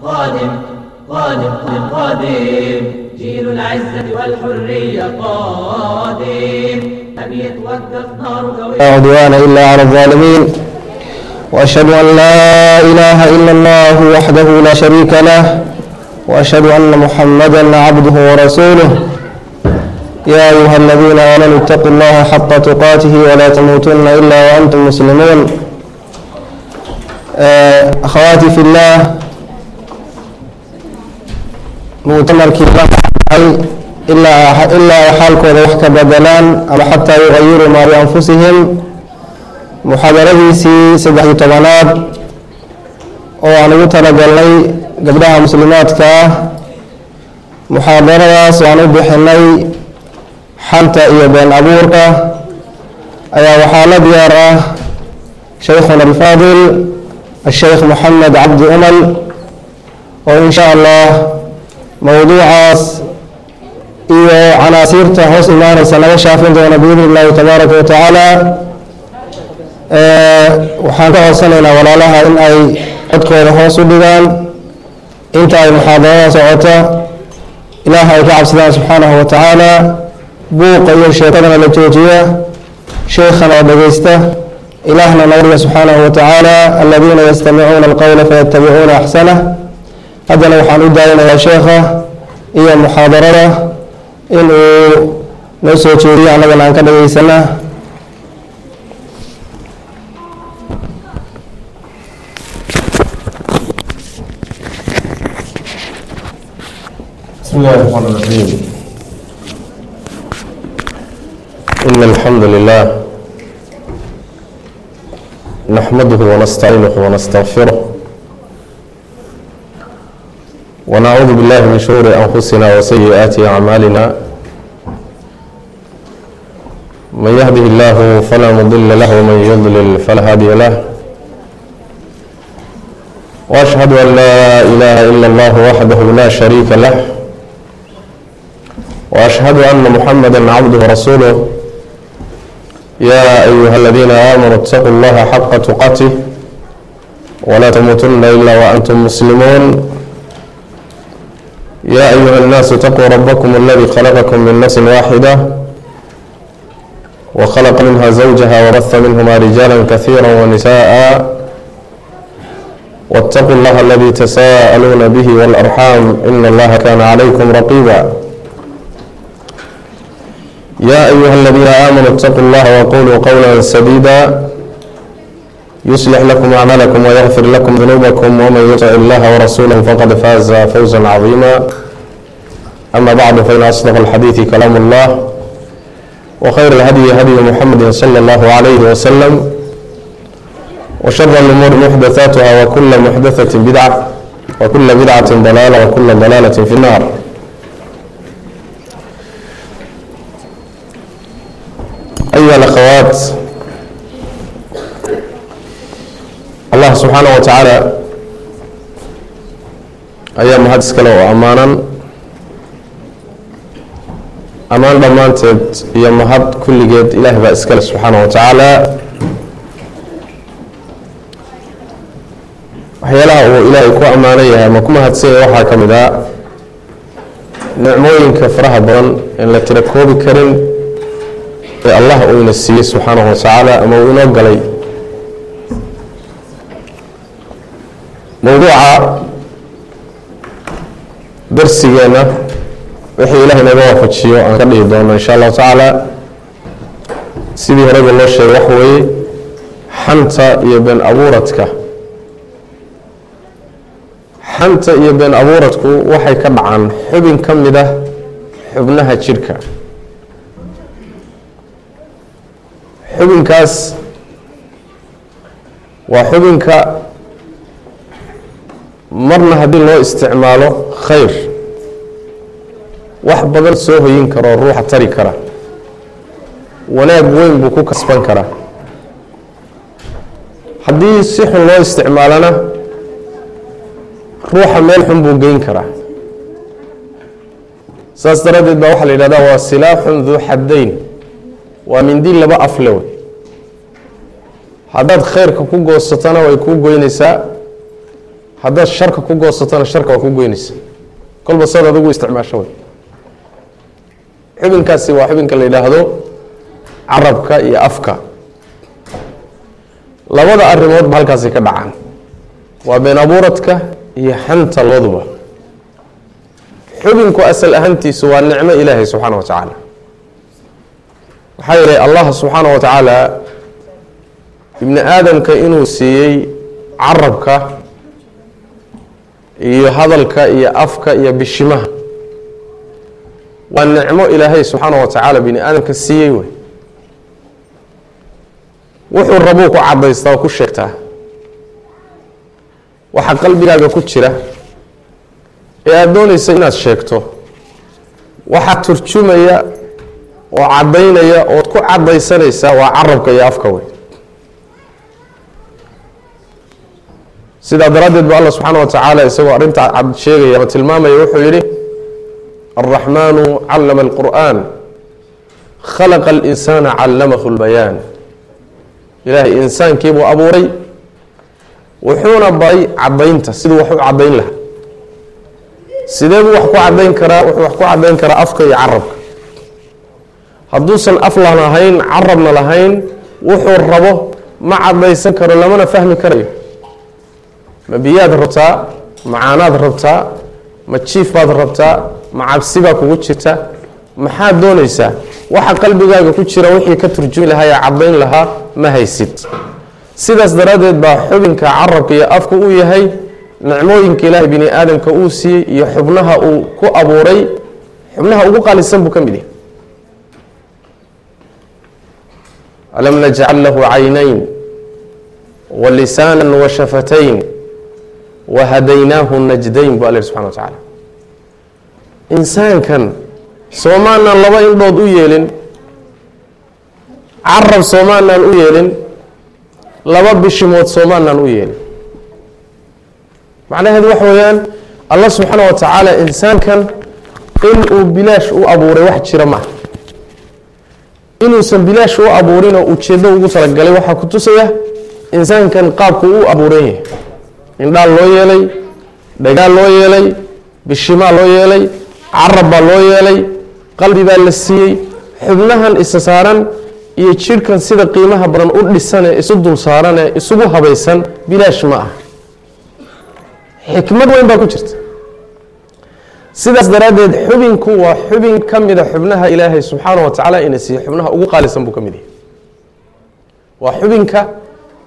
قادم قادم قادم، جيل العزة والحرية قادم، لم يتوقف نار لا عدوان إلا على الظالمين، وأشهد أن لا إله إلا الله وحده لا شريك له، وأشهد أن محمدا عبده ورسوله. يا أيها الذين آمنوا اتقوا الله حق تقاته ولا تموتن إلا وأنتم مسلمون. أخواتي في الله، مؤتمركii ilaa xaalkooda wax ka bedelaan ama xataa yuغayiruu maa bianfusihim, muxaadaradiisii 13aad oo aan ugu talagalnay gabdhaha muslimaadka ah. muxaadaradaas aan u bixinay xanta iyo been abuurka ayaa waxaa la diyaar ah shaykhuna alfaadil الsheikh moxamed cabdi umal, oo in sha allah mowduucaas iyo canaasiirta hoos imaanaysa naga shaafin doona biidni اllahi tabaaraka wa tacaala. waxaan ka codsanaynaa walaalaha in ay codkooda hoos u dhigaan inta ay muxaadarada socota, ilaah ay ka cabsadaan subxaanahu wa tacaala, buuqa iyo sheekadana la joojiya, sheekhana oo dhegeysta, ilaahna nawriya subxaanahu wa tacaala, aladiina yastamicuuna alqowla fayatabicuuna axsanah. haddana waxaan u daayinayaa sheekha iyo muxaadarada in uu noo soo jeediyo, annagana aan ka dhageysana. بسم الله الرحمن الرحيم. إن الحمد لله نحمده ونستعينه ونستغفره، ونعوذ بالله من شرور أنفسنا وسيئات أعمالنا. من يهده الله فلا مضل له ومن يضلل فلا هادي له، وأشهد أن لا إله إلا الله وحده لا شريك له، وأشهد أن محمدا عبده ورسوله. يا أيها الذين آمنوا اتقوا الله حق تقاته ولا تموتن إلا وأنتم مسلمون. يا أيها الناس اتقوا ربكم الذي خلقكم من نفس واحدة وخلق منها زوجها وبث منهما رجالا كثيرا ونساء، واتقوا الله الذي تساءلون به والأرحام إن الله كان عليكم رقيبا. يا أيها الذين آمنوا اتقوا الله وقولوا قولا سديدا يصلح لكم أعمالكم ويغفر لكم ذنوبكم، ومن يطع الله ورسوله فقد فاز فوزا عظيما. أما بعد، فإن أصدق الحديث كلام الله، وخير الهدي هدي محمد صلى الله عليه وسلم، وشر الأمور محدثاتها، وكل محدثة بدعة، وكل بدعة ضلالة، وكل ضلالة في النار. أيها الأخوات، الله سبحانه وتعالى ayaa mahad iskale oo ammaanan, ammaan dhammaanteed iyo mahad kulligeed ilaah baa iskale subxaanaه wa tacaala. waxyaalaha uu ilaahay ku ammaanan yahay ama ku mahadsan yahay waxaa ka mid a nicmooyinka faraha badan in la tira koobi karin ee allah uu ina siiyey subxaanaه wa tacaala ama uu inoo galay. mowduuca darsigeena wixii ilaah inaga waafajiyo aan ka dhihi doono insha allahu tacaala. sidii horeba loo sheegay wax weeye xanta iyo been abuuradka. xanta iyo been abuuradku waxay ka dhacaan xubin ka mid ah xubnaha jidhka. xubinkaas waa xubinka marna haddii loo isticmaalo khayr wax badan soo hoyin karo, ruuxa tari kara, wanaag weyn buu ku kasban karaa. haddii si xun loo isticmaalana ruuxa meel xun buu geyn karaa. saas daraaddeed baa waxaa la yidhahdaa waa silaaxun duu xaddayn, waa mindi laba afle wey. haddaad khayrka ku goosatana way kuu goynaysaa, haddaad sharka ku goosatana sharka waa ku goynaysa kolba sad adigu isticmaasho wey xubinkaasi waa xubinka la yidhaahdo carabka iyo afka labada arrimoodba halkaasi ka dhacaan waa been abuuradka iyo xanta labaduba xubinku asal ahaantiisu waa nicmo ilaahay subxaana wa tacaala waxaa yeelay allah subxaana wa tacaala ibni aadamka inuu siiyey carabka iyo hadalka iyo afka iyo bishimaha waa nicmo ilaahay subxaana wa tacaala bini aadamka siiyey wey wuxuu rabuu ku cadaystaa oo ku sheegtaa waxa qalbigaaga ku jira ee aada doonaysa inaad sheegto waxaa turjumaya oo caddaynaya ood ku caddaysanaysaa waa carabka iyo afka wey sidaa daraaddeed ba allah subxaana wa tacaala isagoo arrinta cad sheegaya ama tilmaamaya wuxuu yidhi alraxmaanu callama alqur'aan khalaqa alinsaana callamahu lbayaan ilaahay insaankiibuu abuuray wuxuuna baray caddaynta siduu wax u caddayn lahaa sidee buu wax ku caddayn karaa wuxuu wax ku caddayn karaa afka iyo carabka hadduusan afla lahayn carabna lahayn wuxuu rabo ma caddaysan karo lamana fahmi karayo ma biyaad rabtaa ma caanaad rabtaa ma jiif baad rabtaa ma cabsi baa kugu jirta maxaad doonaysaa waxa qalbigaaga ku jira wixii ka turjumi lahaa ee caddayn lahaa ma haysid sidaas daraaddeed baa xubinka carabka iyo afka uu yahay nicmooyinka ilaahay bini aadamka uu siiyey iyo xubnaha uu ku abuuray xubnaha ugu qaalisan buu ka mid yahay alam najcal lahu caynayn wa lisaanan wa shafatayn wa hadaynaahu najdayn bu alla subxana wa tacaala insaankan soomaanan laba indhood u yeelin carab soomaanan u yeelin laba bishimood soomaanan u yeelin macnaheedu waxa weeyaan allah subxaana wa tacaala insaankan inuu bilaash u abuuray wax jira maaha inuusan bilaash u abuurinoo ujeeddo ugu talagalay waxaa ku tusaya insaankan qaabku u abuuran yahay indhaal loo yeelay dhagaal loo yeelay bishimaa loo yeelay carab baa loo yeelay qalbi baa la siiyey xubnahan isa saaran iyo jidhkan sida qiimaha badan u dhisanee isu dul saaranee isugu habaysan bilaash ma ah xikmad weyn baa ku jirta sidaas daraaddeed xubinku waa xubin ka mida xubnaha ilaahay subxaana wa tacaala ina siiyey xubnaha ugu qaalisan buu ka mid yahay waa xubinka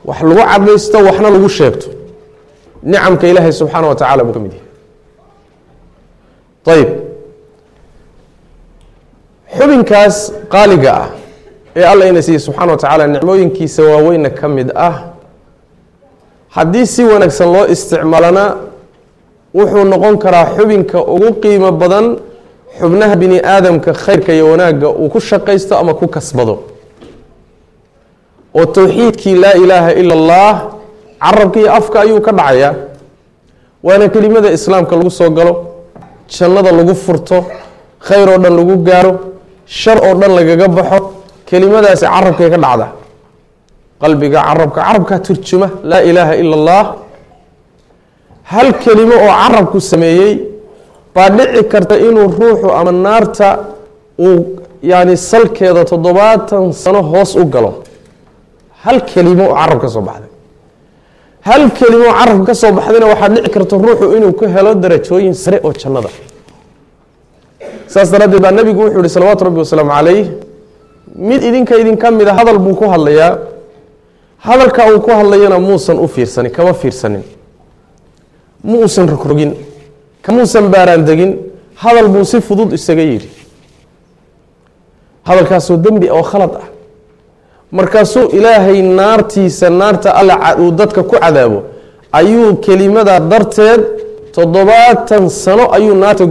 wax lagu cadaysto waxna lagu sheegto nicamka ilaahay subxaana wa tacaala buu ka mid yahay ayib xubinkaas qaaliga ah ee alla ina siiyey subxaana wa tacaala nicmooyinkiisa waaweyna ka mid ah haddii si wanaagsan loo isticmaalana wuxuu noqon karaa xubinka ugu qiimo badan xubnaha bini aadamka khayrka iyo wanaagga uu ku shaqaysto ama ku kasbado oo towxiidkii laa ilaaha ila allah carabka iyo afka ayuu ka dhacayaa waana kelimada islaamka lagu soo galo jannada lagu furto khayr oo dhan lagu gaaro shar oo dhan lagaga baxo kelimadaasi carabkay ka dhacda qalbiga carabkaa turjuma laa ilaaha ila allah hal kelimo oo carabku sameeyey baa dhici karta inuu ruuxu ama naarta uu yani salkeeda 70 sano hoos u galo hal kelimo oo carab ka soo baxday hal kelimo oo carab ka soo baxdayna waxaa dhici karta ruuxu inuu ku helo darajooyin sare oo jannada saas daraaddeed baa nabigu wuxuu yihi salawaatu rabbi wasalaamu calayh mid idinka mid a hadal buu ku hadlayaa hadalka uu ku hadlayana muusan u fiirsanin kama fiirsanin ma uusan rogrogin kamuusan baaraan degin hadal buu si fudud isaga yidhi hadalkaasoo dembi oo khalad ah markaasuu ilaahay naartiisa naarta alla uu dadka ku cadaabo ayuu kelimada darteed 70 sano ayuu naarta